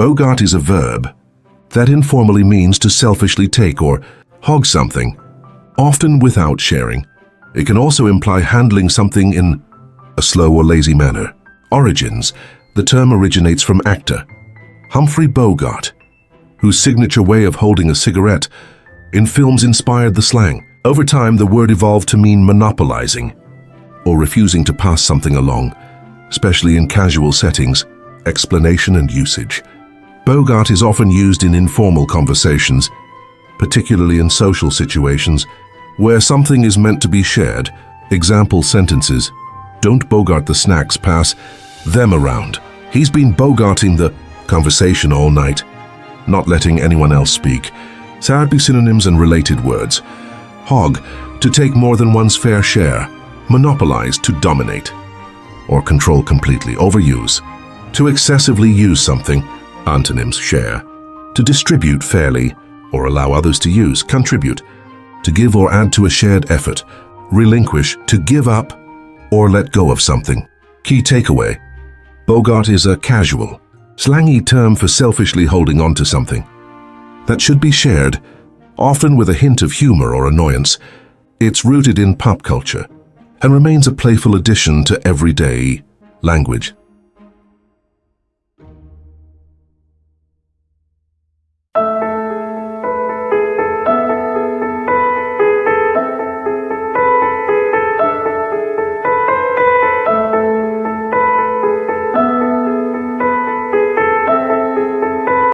Bogart is a verb that informally means to selfishly take or hog something, often without sharing. It can also imply handling something in a slow or lazy manner. Origins: the term originates from actor Humphrey Bogart, whose signature way of holding a cigarette in films inspired the slang. Over time, the word evolved to mean monopolizing or refusing to pass something along, especially in casual settings. Explanation and usage: Bogart is often used in informal conversations, particularly in social situations where something is meant to be shared. Example sentences: don't bogart the snacks, pass them around. He's been bogarting the conversation all night, not letting anyone else speak. Sadly, synonyms and related words: hog, to take more than one's fair share; monopolize, to dominate or control completely; overuse, to excessively use something. Antonyms: share, to distribute fairly or allow others to use; contribute, to give or add to a shared effort; relinquish, to give up or let go of something. Key takeaway: Bogart is a casual, slangy term for selfishly holding on to something that should be shared, often with a hint of humor or annoyance. It's rooted in pop culture and remains a playful addition to everyday language.